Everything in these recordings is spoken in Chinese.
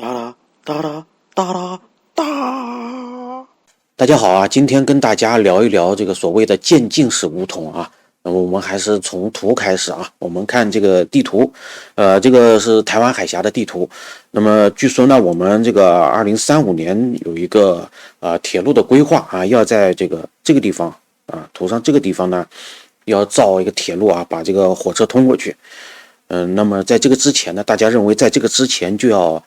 哒啦哒啦哒啦哒。大家好啊，今天跟大家聊一聊这个所谓的渐进式梧桐啊。那么我们还是从图开始啊，我们看这个地图，这个是台湾海峡的地图。那么据说呢，我们这个2035年有一个铁路的规划啊，要在这个地方啊，图上这个地方呢，要造一个铁路啊，把这个火车通过去。那么在这个之前呢，大家认为在这个之前就要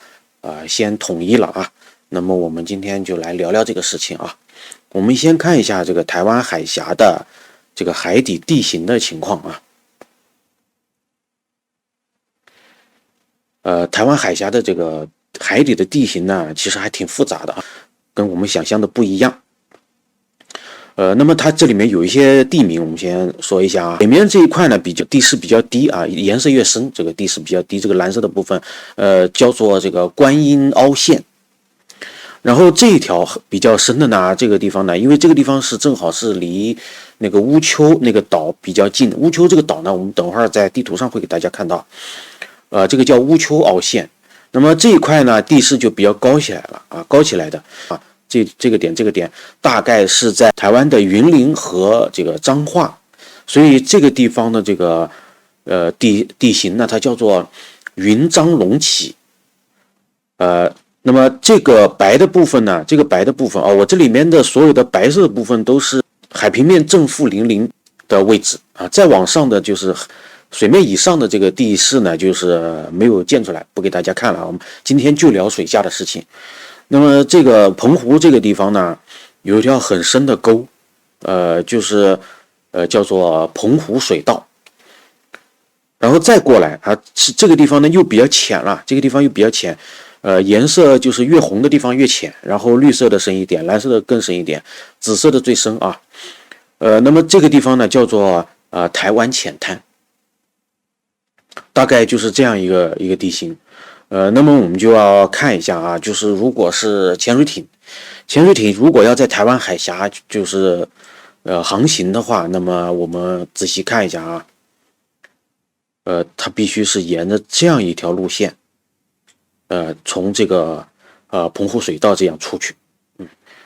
先统一了啊。那么我们今天就来聊聊这个事情啊。我们先看一下这个台湾海峡的这个海底地形的情况啊。台湾海峡的这个海底的地形呢，其实还挺复杂的啊，跟我们想象的不一样。那么它这里面有一些地名，我们先说一下啊。北面这一块呢，地势比较低啊，颜色越深，这个地势比较低，这个蓝色的部分，叫做这个观音凹陷。然后这一条比较深的呢，这个地方呢，因为这个地方是正好是离那个乌丘那个岛比较近。乌丘这个岛呢，我们等会儿在地图上会给大家看到，这个叫乌丘凹陷。那么这一块呢，地势就比较高起来了啊，高起来的啊。这个点大概是在台湾的云林和这个彰化，所以这个地方的这个地形呢，它叫做云彰隆起。那么这个白的部分呢，我这里面的所有的白色的部分都是海平面正负00的位置啊，再往上的就是水面以上的这个地势呢，就是没有建出来，不给大家看了。我们今天就聊水下的事情。那么这个澎湖这个地方呢，有一条很深的沟，叫做澎湖水道。然后再过来啊，这个地方呢又比较浅了，颜色就是越红的地方越浅，然后绿色的深一点，蓝色的更深一点，紫色的最深啊。那么这个地方呢叫做台湾浅滩，大概就是这样一个地形。那么我们就要看一下啊，就是如果是潜水艇如果要在台湾海峡就是航行的话，那么我们仔细看一下啊，它必须是沿着这样一条路线，从这个澎湖水道这样出去。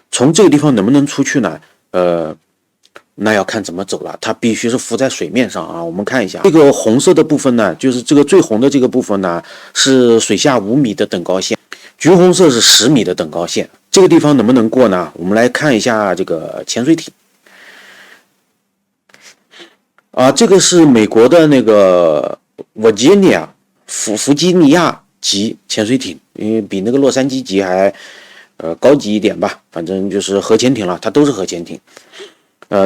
从这个地方能不能出去呢？那要看怎么走了，它必须是浮在水面上啊。我们看一下这个红色的部分呢，就是这个最红的这个部分呢，是水下5米的等高线，橘红色是10米的等高线。这个地方能不能过呢？我们来看一下这个潜水艇啊，这个是美国的那个弗吉尼亚级潜水艇，因为比那个洛杉矶级还高级一点吧，反正就是核潜艇了，它都是核潜艇。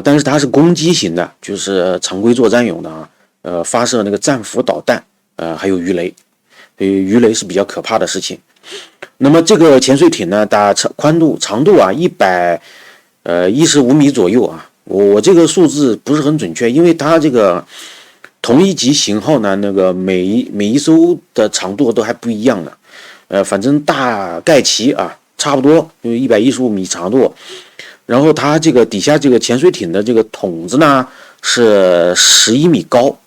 但是它是攻击型的，就是常规作战用的啊，发射那个战斧导弹，还有鱼雷，所以鱼雷是比较可怕的事情。那么这个潜水艇呢，长度啊115米左右啊，我这个数字不是很准确，因为它这个同一级型号呢，那个每一艘的长度都还不一样的，反正大概齐啊，差不多就115米长度。然后它这个底下这个潜水艇的这个筒子呢是11米高，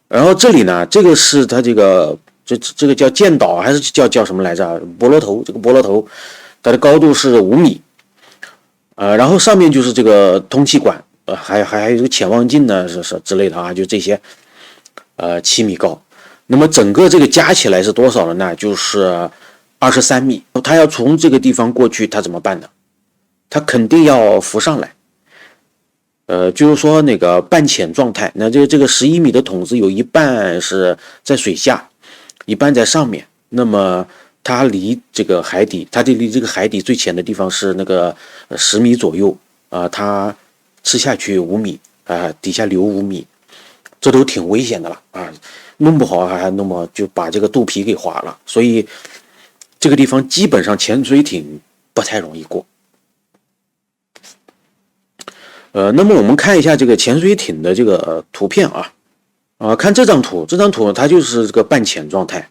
然后这里呢，这个是它这个叫舰岛还是叫什么来着？菠萝头，这个菠萝头，它的高度是5米，然后上面就是这个通气管，还有这个潜望镜呢是之类的啊，就这些，7米高。那么整个这个加起来是多少了呢？就是23米。它要从这个地方过去，它怎么办呢？它肯定要浮上来，就是说那个半潜状态。那这个11米的筒子有一半是在水下，一半在上面。那么它离这个海底最浅的地方是那个10米左右啊，它吃下去5米啊，底下留5米，这都挺危险的了啊，弄不好还弄不好就把这个肚皮给划了。所以这个地方基本上潜水艇不太容易过。那么我们看一下这个潜水艇的这个图片啊，看这张图它就是这个半潜状态，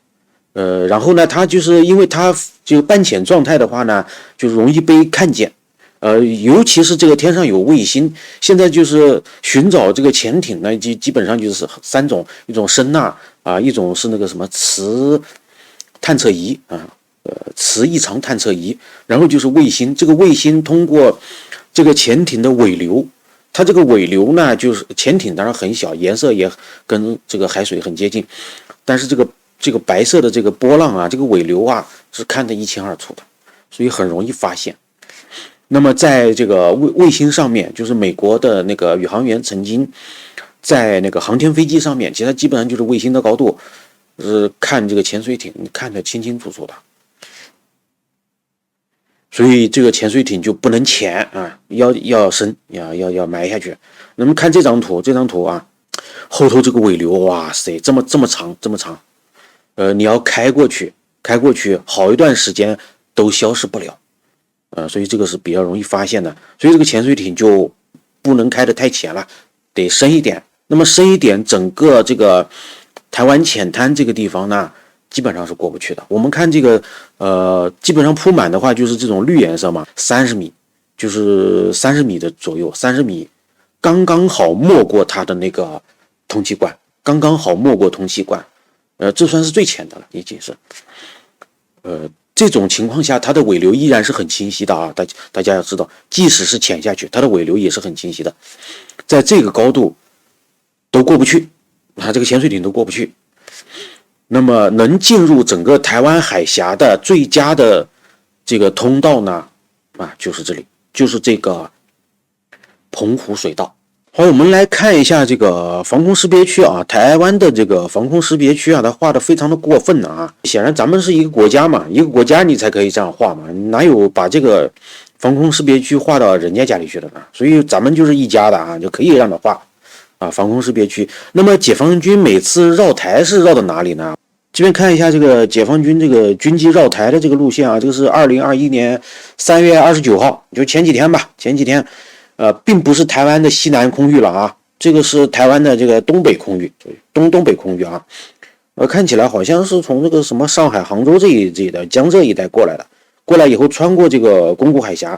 然后呢，它就是因为它这个半潜状态的话呢，就容易被看见，尤其是这个天上有卫星，现在就是寻找这个潜艇呢，基本上就是3种，一种声呐啊，一种是那个什么磁探测仪啊，磁异常探测仪，然后就是卫星，这个卫星通过这个潜艇的尾流，它这个尾流呢，就是潜艇当然很小，颜色也跟这个海水很接近，但是这个白色的这个波浪啊，这个尾流啊是看得一清二楚的，所以很容易发现。那么在这个卫星上面，就是美国的那个宇航员曾经在那个航天飞机上面，其实它基本上就是卫星的高度，是看这个潜水艇看得清清楚楚的。所以这个潜水艇就不能潜啊，要深，要埋下去。那么看这张图啊，后头这个尾流，哇塞，这么长，你要开过去好一段时间都消失不了，所以这个是比较容易发现的。所以这个潜水艇就不能开得太浅了，得深一点。那么深一点，整个这个台湾浅滩这个地方呢，基本上是过不去的。我们看这个基本上铺满的话就是这种绿颜色嘛，30米，就是30米的左右，30米刚刚好没过它的那个通气管，刚刚好没过通气管，这算是最浅的了，已经是。这种情况下，它的尾流依然是很清晰的啊，大家要知道，即使是潜下去，它的尾流也是很清晰的，在这个高度都过不去，这个潜水艇都过不去。那么能进入整个台湾海峡的最佳的这个通道呢，就是这里，就是这个澎湖水道。好，我们来看一下这个防空识别区啊，台湾的这个防空识别区啊，它画的非常的过分啊。显然咱们是一个国家嘛，一个国家你才可以这样画嘛，哪有把这个防空识别区画到人家家里去的呢？所以咱们就是一家的啊，就可以让它画啊，防空识别区。那么解放军每次绕台是绕到哪里呢？这边看一下这个解放军这个军机绕台的这个路线啊，这个是2021年3月29号，就前几天吧，并不是台湾的西南空域了啊，这个是台湾的这个东北空域，东北空域啊。看起来好像是从这个什么上海、杭州这一带江浙一带过来的，过来以后穿过这个宫古海峡，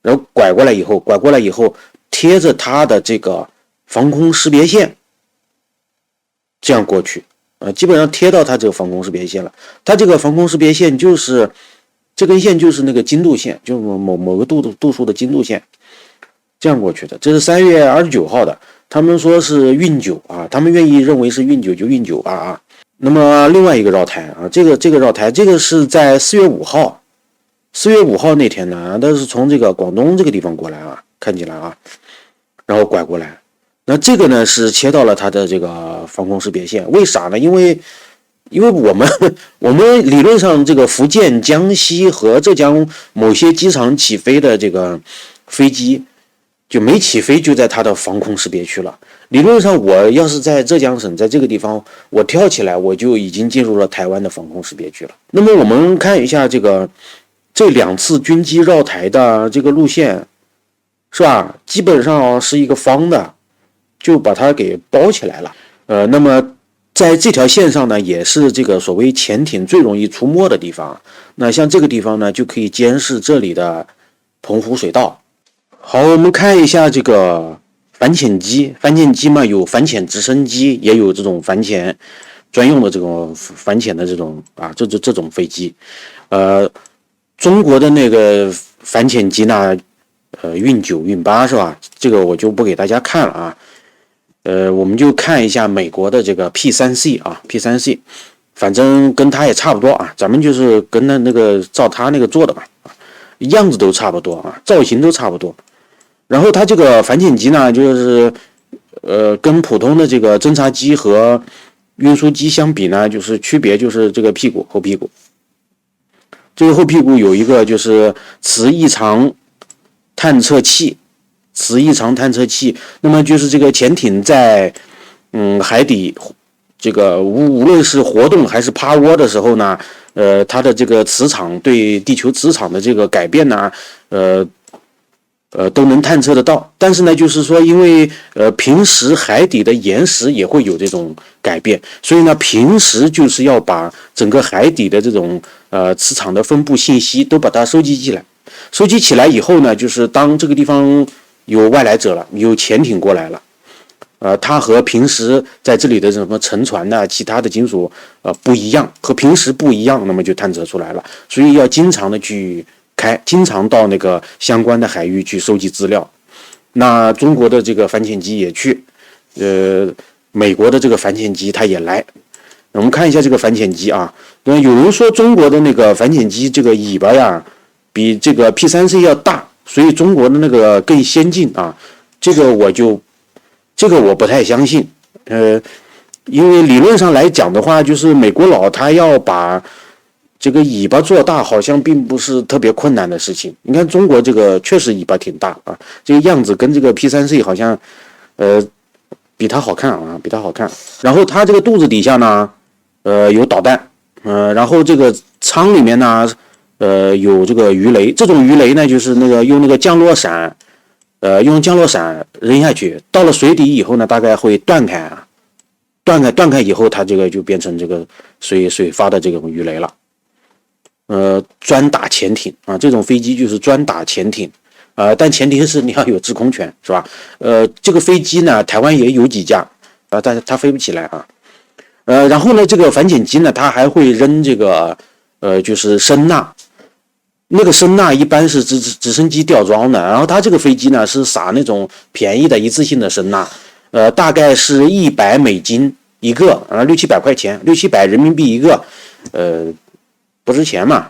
然后拐过来以后贴着它的这个防空识别线，这样过去。基本上贴到它这个防空识别线了。它这个防空识别线就是这根线就是那个经度线，就是某个度数的经度线，这样过去的。这是3月29号的，他们说是运9啊，他们愿意认为是运9就运9吧啊。那么另外一个绕台啊，这个绕台，这个是在4月5号那天呢，但是从这个广东这个地方过来啊，看起来啊，然后拐过来。那这个呢是切到了它的这个防空识别线，为啥呢？因为我们理论上这个福建、江西和浙江某些机场起飞的这个飞机就没起飞，就在它的防空识别区了。理论上我要是在浙江省，在这个地方我跳起来，我就已经进入了台湾的防空识别区了。那么我们看一下这2次军机绕台的这个路线，是吧？基本上是一个方的，就把它给包起来了。那么在这条线上呢，也是这个所谓潜艇最容易出没的地方。那像这个地方呢，就可以监视这里的澎湖水道。好，我们看一下这个反潜机嘛，有反潜直升机，也有这种反潜专用的这种反潜的这种这种飞机。中国的那个反潜机呢，运9、运8是吧？这个我就不给大家看了啊。我们就看一下美国的这个 P3C 啊 ，P3C， 反正跟它也差不多啊，咱们就是跟那个照它那个做的吧，样子都差不多啊，造型都差不多。然后它这个反潜机呢，就是跟普通的这个侦察机和运输机相比呢，就是区别就是这个后屁股。这个后屁股有一个就是磁异常探测器，那么就是这个潜艇在海底这个无论是活动还是趴窝的时候呢，它的这个磁场对地球磁场的这个改变呢，都能探测得到。但是呢，就是说因为平时海底的岩石也会有这种改变，所以呢平时就是要把整个海底的这种磁场的分布信息都把它收集起来以后呢，就是当这个地方有外来者了，有潜艇过来了，它和平时在这里的什么沉船呐、其他的金属不一样，和平时不一样，那么就探测出来了。所以要经常的去经常到那个相关的海域去收集资料。那中国的这个反潜机也去，美国的这个反潜机它也来。我们看一下这个反潜机啊，有人说中国的那个反潜机这个尾巴呀，比这个 P3C 要大，所以中国的那个更先进啊。这个我不太相信，因为理论上来讲的话，就是美国佬他要把这个尾巴做大，好像并不是特别困难的事情。你看中国这个确实尾巴挺大啊，这个样子跟这个 P3C 好像，比它好看啊，比它好看。然后它这个肚子底下呢，有导弹，然后这个舱里面呢，有这个鱼雷，这种鱼雷呢，就是那个用那个降落伞。用降落伞扔下去，到了水底以后呢，大概会断开以后，它这个就变成这个水发的这种鱼雷了。专打潜艇啊，这种飞机就是专打潜艇，但前提是你要有制空权，是吧？这个飞机呢，台湾也有几架但是它飞不起来啊。然后呢，这个反潜机呢，它还会扔这个就是声呐。那个声呐一般是直升机吊装的，然后它这个飞机呢是撒那种便宜的一次性的声呐，大概是$100一个，600-700块钱，600-700人民币一个，不值钱嘛，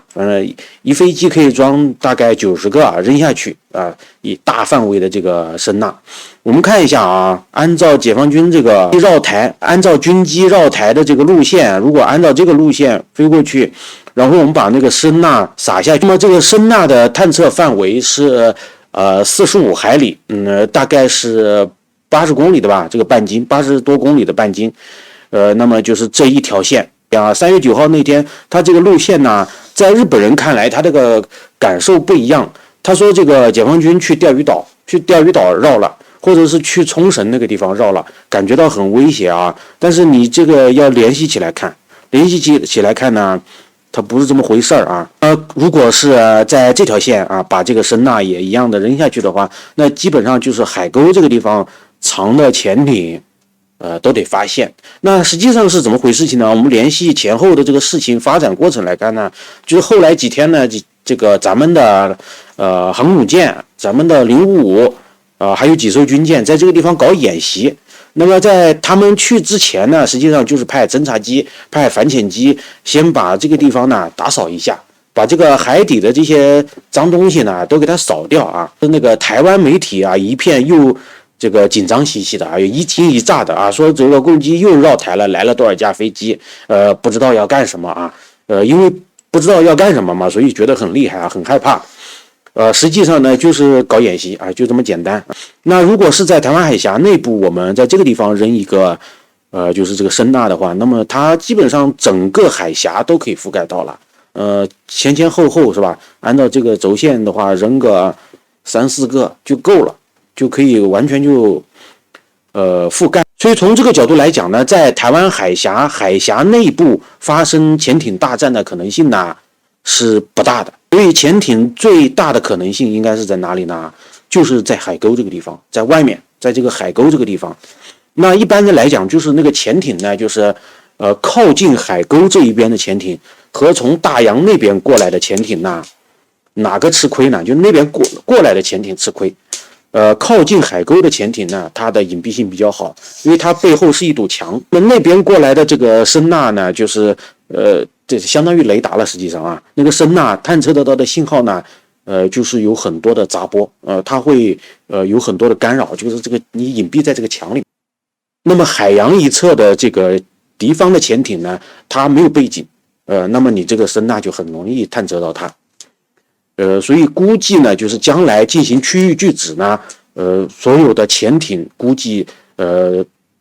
一飞机可以装大概90个扔下去啊，以大范围的这个声呐。我们看一下啊，按照解放军这个绕台，按照军机绕台的这个路线，如果按照这个路线飞过去。然后我们把那个声呐撒下去，那么这个声呐的探测范围是45海里，大概是80公里的吧，这个半径80多公里的半径，那么就是这一条线啊。3月9号那天，他这个路线呢，在日本人看来，他这个感受不一样。他说这个解放军去钓鱼岛绕了，或者是去冲绳那个地方绕了，感觉到很危险啊。但是你这个要联系起来看呢。它不是这么回事儿啊！如果是在这条线啊，把这个声呐也一样的扔下去的话，那基本上就是海沟这个地方藏的潜艇，都得发现。那实际上是怎么回事情呢？我们联系前后的这个事情发展过程来看呢，就是后来几天呢，这个咱们的航母舰、咱们的055还有几艘军舰在这个地方搞演习。那么在他们去之前呢，实际上就是派侦察机、派反潜机，先把这个地方呢打扫一下，把这个海底的这些脏东西呢都给它扫掉啊。那个台湾媒体啊，一片又这个紧张兮兮的啊，一惊一乍的啊，说这个共机又绕台了，来了多少架飞机，不知道要干什么啊，因为不知道要干什么嘛，所以觉得很厉害啊，很害怕。实际上呢，就是搞演习啊，就这么简单。那如果是在台湾海峡内部，我们在这个地方扔一个，就是这个声呐的话，那么它基本上整个海峡都可以覆盖到了。前后是吧？按照这个轴线的话，扔个3-4个就够了，就可以完全就覆盖。所以从这个角度来讲呢，在台湾海峡内部发生潜艇大战的可能性呢是不大的。所以潜艇最大的可能性应该是在哪里呢？就是在海沟这个地方，在外面，在这个海沟这个地方。那一般的来讲，就是那个潜艇呢，就是靠近海沟这一边的潜艇和从大洋那边过来的潜艇呢，哪个吃亏呢？就那边过来的潜艇吃亏。靠近海沟的潜艇呢，它的隐蔽性比较好，因为它背后是一堵墙。那边过来的这个声呐呢，就是这相当于雷达了。实际上啊，那个声呐探测得到的信号呢，就是有很多的杂波，它会有很多的干扰，就是这个你隐蔽在这个墙里。那么海洋一侧的这个敌方的潜艇呢，它没有背景，那么你这个声呐就很容易探测到它。所以估计呢，就是将来进行区域拒止呢，所有的潜艇估计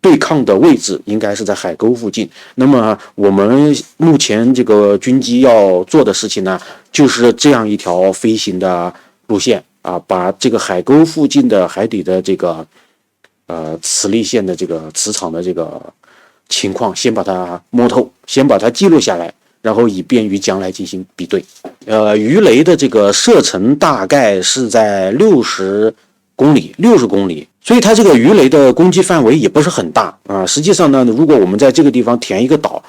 对抗的位置应该是在海沟附近。那么我们目前这个军机要做的事情呢，就是这样一条飞行的路线啊，把这个海沟附近的海底的这个磁力线的这个磁场的这个情况先把它摸透，先把它记录下来，然后以便于将来进行比对。鱼雷的这个射程大概是在60公里，所以它这个鱼雷的攻击范围也不是很大啊。实际上呢，如果我们在这个地方填一个岛，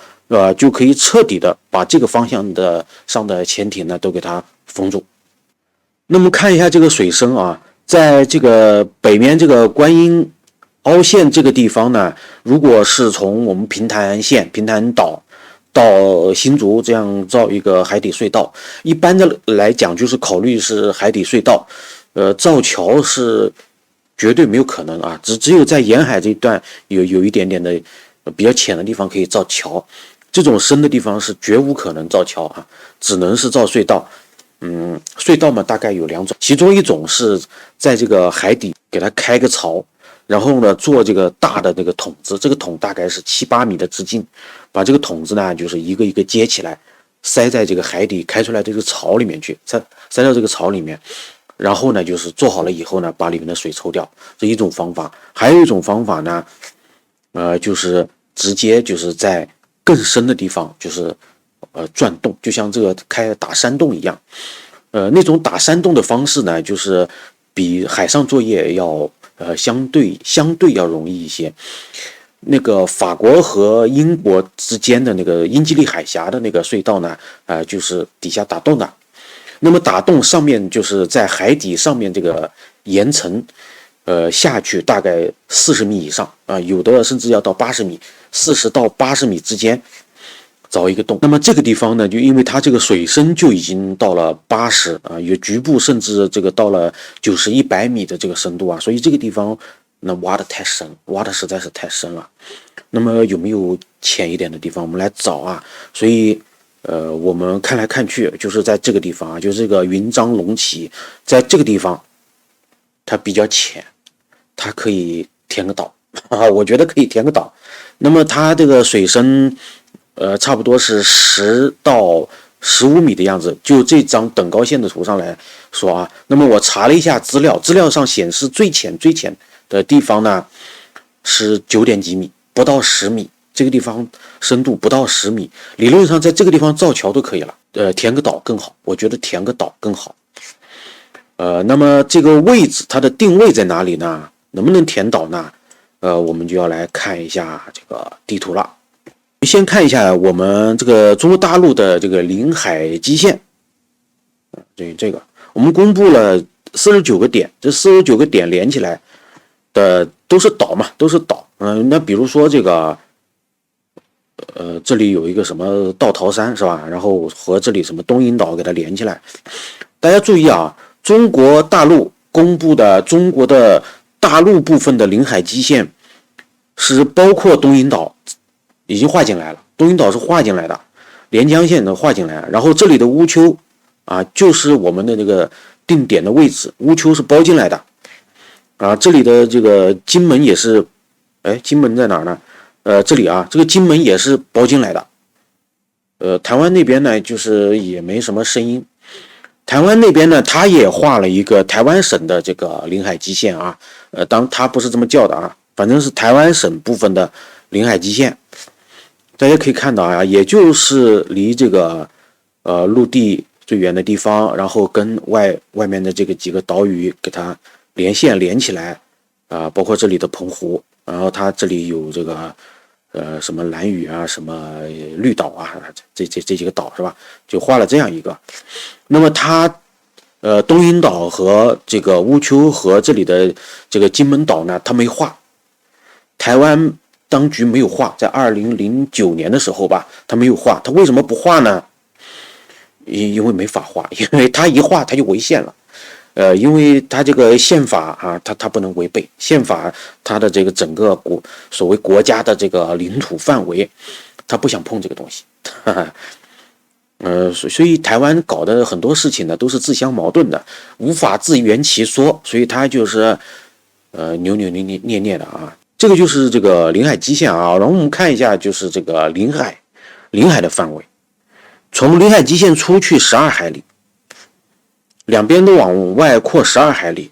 就可以彻底的把这个方向的上的潜艇呢都给它封住。那么看一下这个水深啊，在这个北面这个观音凹陷这个地方呢，如果是从我们平潭县平潭岛到新竹这样造一个海底隧道，一般的来讲就是考虑是海底隧道，造桥是绝对没有可能啊，只有在沿海这一段有一点点的比较浅的地方可以造桥，这种深的地方是绝无可能造桥啊，只能是造隧道。隧道嘛，大概有2种，其中一种是在这个海底给它开个槽，然后呢做这个大的这个筒子，这个筒大概是7、8米的直径，把这个筒子呢就是一个一个接起来，塞在这个海底开出来这个槽里面去，塞到这个槽里面，然后呢就是做好了以后呢，把里面的水抽掉，这一种方法。还有一种方法呢，就是直接就是在更深的地方就是钻洞，就像这个打山洞一样。那种打山洞的方式呢，就是比海上作业要相对要容易一些。那个法国和英国之间的那个英吉利海峡的那个隧道呢，就是底下打洞的。那么打洞上面就是在海底上面这个岩层，下去大概40米以上啊，有的甚至要到80米，40到80米之间凿一个洞。那么这个地方呢，就因为它这个水深就已经到了80啊，有局部甚至这个到了90、100米的这个深度啊，所以这个地方那挖的太深，挖的实在是太深了。那么有没有浅一点的地方，我们来找啊。所以我们看来看去，就是在这个地方啊，就是这个云漳龙旗，在这个地方它比较浅，它可以填个岛啊，我觉得可以填个岛。那么它这个水深差不多是10到15米的样子，就这张等高线的图上来说啊。那么我查了一下资料上显示最浅的地方呢是9点几米，不到10米，这个地方深度不到10米，理论上在这个地方造桥都可以了，填个岛更好，我觉得填个岛更好。那么这个位置它的定位在哪里呢？能不能填岛呢？我们就要来看一下这个地图了。先看一下我们这个中国大陆的这个临海基线，这个我们公布了49个点，这49个点连起来的都是岛嘛，都是岛。那比如说这个，这里有一个什么道桃山是吧？然后和这里什么东引岛给它连起来。大家注意啊，中国大陆公布的中国的大陆部分的临海基线是包括东引岛。已经划进来了，东引岛是划进来的，连江县的划进来，然后这里的乌丘啊，就是我们的这个定点的位置，乌丘是包进来的啊。这里的这个金门也是，金门在哪儿呢？这里啊，这个金门也是包进来的。台湾那边呢，就是也没什么声音。台湾那边呢，他也画了一个台湾省的这个临海基线啊，当然他不是这么叫的啊，反正是台湾省部分的临海基线。大家可以看到啊，也就是离这个陆地最远的地方，然后跟外面的这个几个岛屿给它连起来啊，包括这里的澎湖，然后它这里有这个什么兰屿啊，什么绿岛啊，这几个岛是吧？就画了这样一个。那么它东引岛和这个乌丘和这里的这个金门岛呢，它没画，台湾当局没有画，在2009年的时候吧，他没有画，他为什么不画呢？因为没法画，因为他一画他就违宪了，因为他这个宪法啊，他不能违背宪法，他的这个整个所谓国家的这个领土范围，他不想碰这个东西，所以台湾搞的很多事情呢都是自相矛盾的，无法自圆其说，所以他就是扭捏捏的啊。这个就是这个临海基线啊，然后我们看一下，就是这个临海的范围，从临海基线出去12海里，两边都往外扩12海里，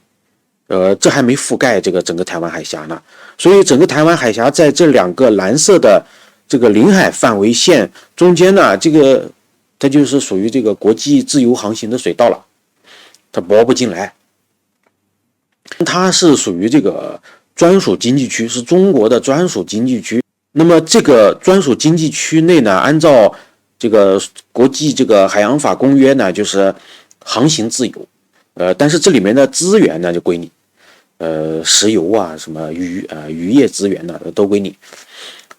这还没覆盖这个整个台湾海峡呢，所以整个台湾海峡在这2个蓝色的这个临海范围线中间呢，这个它就是属于这个国际自由航行的水道了，它拨不进来。它是属于这个专属经济区，是中国的专属经济区。那么这个专属经济区内呢，按照这个国际这个海洋法公约呢，就是航行自由，但是这里面的资源呢就归你，石油啊，什么渔业资源呢都归你，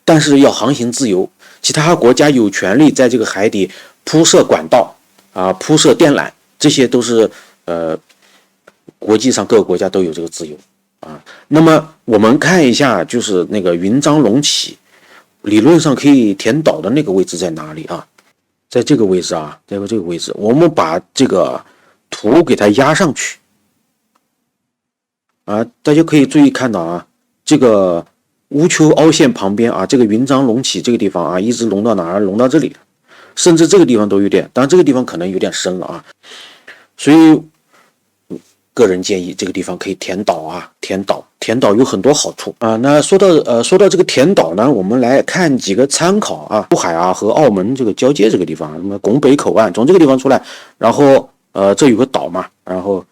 但是要航行自由，其他国家有权利在这个海底铺设管道啊，铺设电缆，这些都是国际上各个国家都有这个自由啊。那么我们看一下，就是那个云章隆起，理论上可以填岛的那个位置在哪里啊？在这个位置啊，在这个位置，我们把这个图给它压上去啊，大家可以注意看到啊，这个乌丘凹陷旁边啊，这个云章隆起这个地方啊，一直隆到哪儿？隆到这里，甚至这个地方都有点，当然这个地方可能有点深了啊，所以个人建议这个地方可以填岛啊，填岛有很多好处啊。那说到这个填岛呢，我们来看几个参考啊。珠海啊和澳门这个交界这个地方，什么拱北口岸，从这个地方出来，然后这有个岛嘛，然后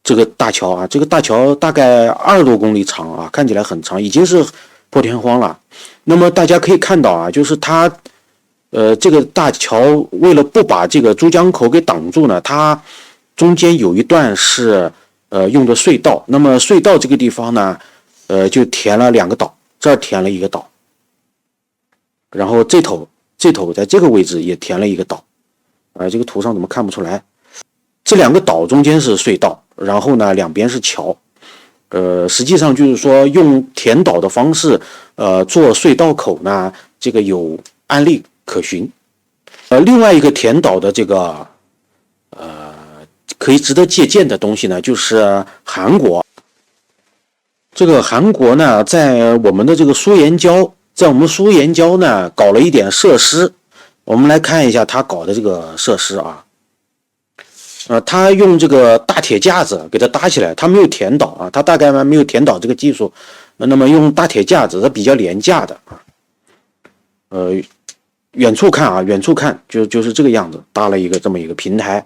这个大桥啊，这个大桥大概20多公里长啊，看起来很长，已经是破天荒了。那么大家可以看到啊，就是它这个大桥为了不把这个珠江口给挡住呢，它中间有一段是用的隧道，那么隧道这个地方呢，就填了2个岛，这儿填了1个岛，然后这头在这个位置也填了1个岛，这个图上怎么看不出来？这2个岛中间是隧道，然后呢两边是桥，实际上就是说用填岛的方式，做隧道口呢，这个有案例可循。另外一个填岛的这个可以值得借鉴的东西呢，就是韩国。这个韩国呢，在我们的这个苏岩礁呢，搞了一点设施。我们来看一下他搞的这个设施啊。他用这个大铁架子给它搭起来，他没有填岛啊，他大概没有填岛这个技术。那么用大铁架子，它比较廉价的啊。远处看就是这个样子，搭了这么一个平台。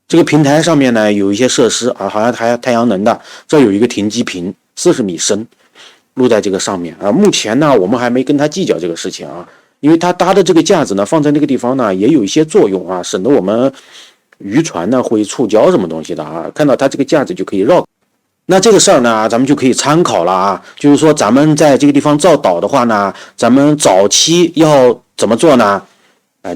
这个平台上面呢有一些设施啊，好像还有太阳能的，这有一个停机坪，40米深，露在这个上面啊。目前呢，我们还没跟他计较这个事情啊，因为他搭的这个架子呢，放在那个地方呢，也有一些作用啊，省得我们渔船呢会触礁什么东西的啊。看到他这个架子就可以绕。那这个事儿呢，咱们就可以参考了啊，就是说咱们在这个地方造岛的话呢，咱们早期要怎么做呢？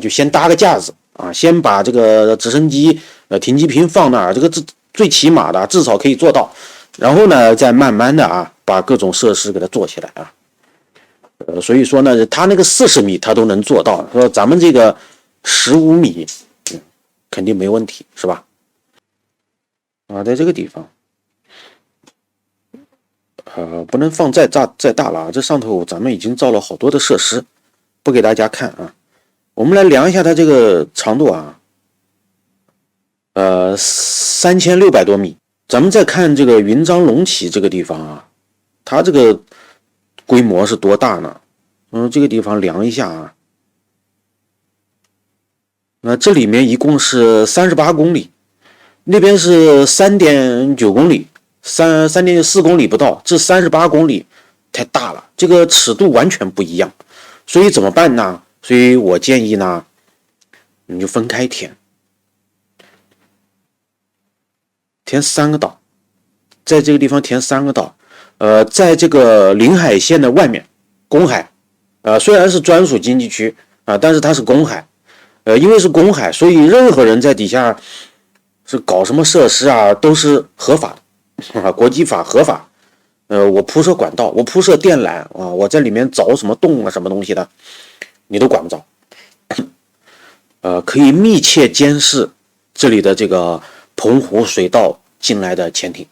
就先搭个架子啊，先把这个直升机停机坪放那儿，这个最起码的至少可以做到，然后呢再慢慢的啊把各种设施给它做起来啊。所以说呢，他那个40米他都能做到，说咱们这个15米，肯定没问题，是吧？在这个地方，不能放再大了啊，这上头咱们已经造了好多的设施，不给大家看啊。我们来量一下它这个长度啊，3600多米。咱们再看这个云章隆起这个地方啊，它这个规模是多大呢？这个地方量一下啊，这里面一共是38公里，那边是3.9公里，3.4公里不到，这38公里太大了，这个尺度完全不一样。所以怎么办呢？所以我建议呢，你就分开填3个岛，在这个地方填3个岛，在这个领海线的外面，公海，虽然是专属经济区啊，但是它是公海，因为是公海，所以任何人在底下是搞什么设施啊，都是合法的，国际法合法。我铺设管道，我铺设电缆啊，我在里面凿什么洞啊，什么东西的，你都管不着。可以密切监视这里的这个澎湖水道进来的潜艇。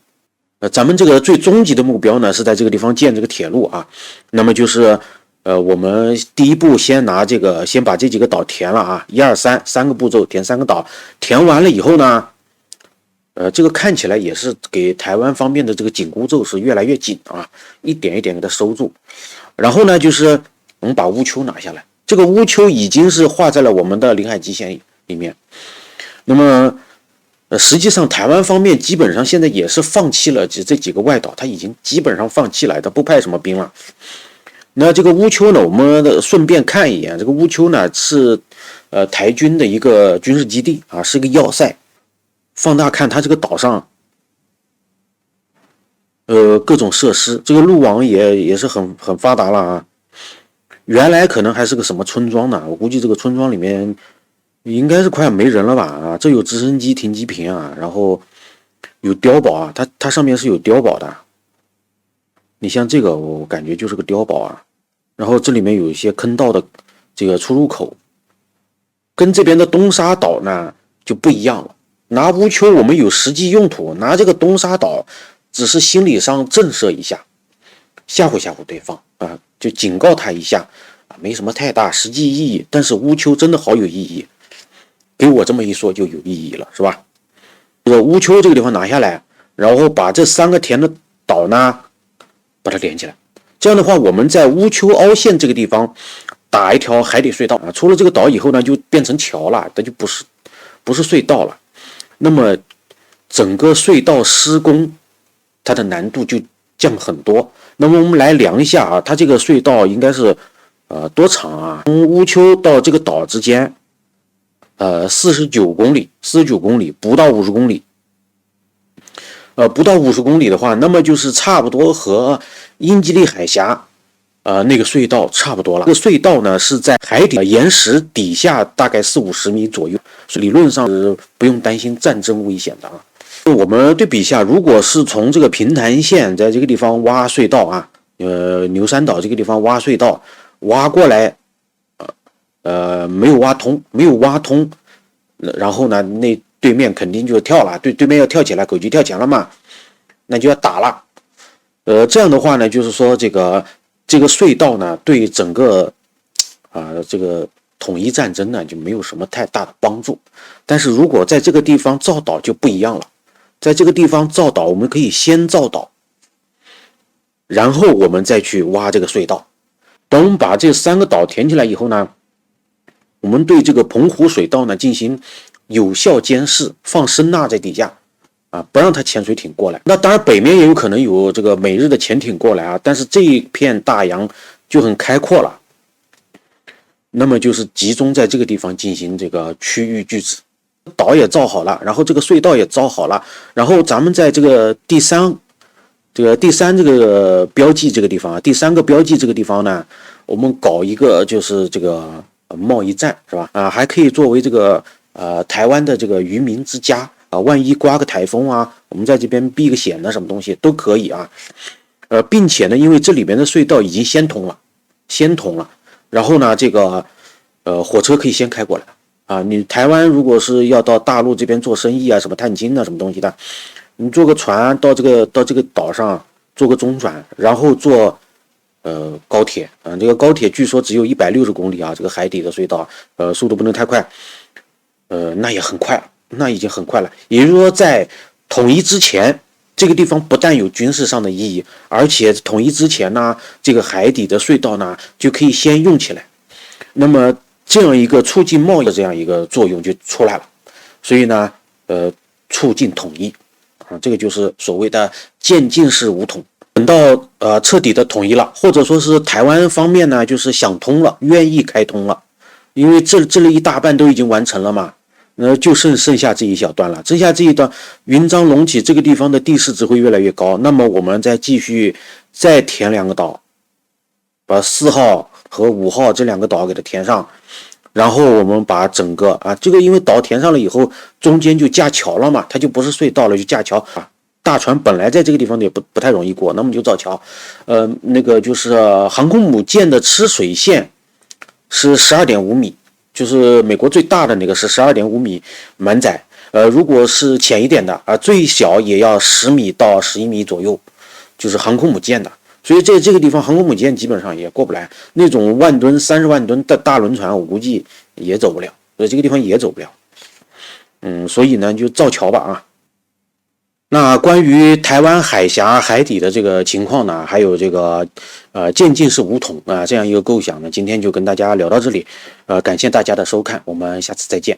咱们这个最终极的目标呢，是在这个地方建这个铁路啊。那么就是我们第一步先把这几个岛填了啊，1、2、3个步骤填3个岛，填完了以后呢，这个看起来也是给台湾方面的这个紧箍咒是越来越紧啊，一点一点给它收住。然后呢，就是我们把乌丘拿下来，这个乌丘已经是画在了我们的领海基线里面。那么实际上台湾方面基本上现在也是放弃了这几个外岛，他已经基本上放弃了，他不派什么兵了。那这个乌丘呢，我们顺便看一眼，这个乌丘呢是台军的一个军事基地啊，是一个要塞。放大看它这个岛上各种设施，这个路网也是很发达了啊。原来可能还是个什么村庄呢，我估计这个村庄里面应该是快没人了吧啊！这有直升机停机坪啊，然后有碉堡啊，它上面是有碉堡的。你像这个，我感觉就是个碉堡啊。然后这里面有一些坑道的这个出入口，跟这边的东沙岛呢就不一样了。拿乌丘我们有实际用途，拿这个东沙岛只是心理上震慑一下，吓唬吓唬对方啊，就警告他一下啊，没什么太大实际意义。但是乌丘真的好有意义。给我这么一说就有意义了，是吧？这个乌丘这个地方拿下来，然后把这3个填的岛呢，把它连起来。这样的话，我们在乌丘凹陷这个地方打一条海底隧道啊。出了这个岛以后呢，就变成桥了，它就不是隧道了。那么整个隧道施工，它的难度就降很多。那么我们来量一下啊，它这个隧道应该是多长啊？从乌丘到这个岛之间。49公里，49公里，不到50公里。不到50公里的话，那么就是差不多和英吉利海峡那个隧道差不多了。这个隧道呢是在海底岩石底下大概40-50米左右，理论上是不用担心战争危险的啊。我们对比一下，如果是从这个平潭县在这个地方挖隧道啊，牛山岛这个地方挖隧道，挖过来。没有挖通，然后呢，那对面肯定就跳了，对面要跳起来，狗急跳墙了嘛，那就要打了。这样的话呢，就是说这个隧道呢，对整个这个统一战争呢就没有什么太大的帮助。但是如果在这个地方造岛就不一样了，在这个地方造岛，我们可以先造岛，然后我们再去挖这个隧道。等我们把这3个岛填起来以后呢，我们对这个澎湖水道呢进行有效监视，放声呐在底下啊，不让它潜水艇过来。那当然北面也有可能有这个美日的潜艇过来啊，但是这一片大洋就很开阔了。那么就是集中在这个地方进行这个区域拒止，岛也造好了，然后这个隧道也造好了，然后咱们在这个第三这个标记这个地方啊，第3个标记这个地方呢，我们搞一个就是这个贸易站，是吧？还可以作为这个台湾的这个渔民之家啊，万一刮个台风啊，我们在这边避个险呢，什么东西都可以啊。并且呢，因为这里面的隧道已经先通了，然后呢，这个火车可以先开过来啊。你台湾如果是要到大陆这边做生意啊，什么探亲啊，什么东西的，你坐个船到这个岛上做个中转，然后坐高铁啊，这个高铁据说只有160公里啊，这个海底的隧道，速度不能太快，那也很快了，那已经很快了。也就是说，在统一之前，这个地方不但有军事上的意义，而且统一之前呢，这个海底的隧道呢就可以先用起来，那么这样一个促进贸易的这样一个作用就出来了，所以呢，促进统一啊，这个就是所谓的渐进式武统。等到彻底的统一了，或者说是台湾方面呢，就是想通了，愿意开通了，因为这里一大半都已经完成了嘛，就剩下这一小段了。剩下这一段云章隆起，这个地方的地势只会越来越高。那么我们再继续再填2个岛，把4号和5号这2个岛给它填上，然后我们把整个这个因为岛填上了以后，中间就架桥了嘛，它就不是隧道了，就架桥啊。大船本来在这个地方也不太容易过，那么就造桥。那个就是航空母舰的吃水线是12.5米，就是美国最大的那个是12.5米满载。如果是浅一点的最小也要10米到11米左右，就是航空母舰的。所以在这个地方航空母舰基本上也过不来，那种万吨、30万吨的大轮船我估计也走不了，所以这个地方也走不了。所以呢就造桥吧啊。那关于台湾海峡海底的这个情况呢，还有这个渐进式武统这样一个构想呢，今天就跟大家聊到这里，感谢大家的收看，我们下次再见。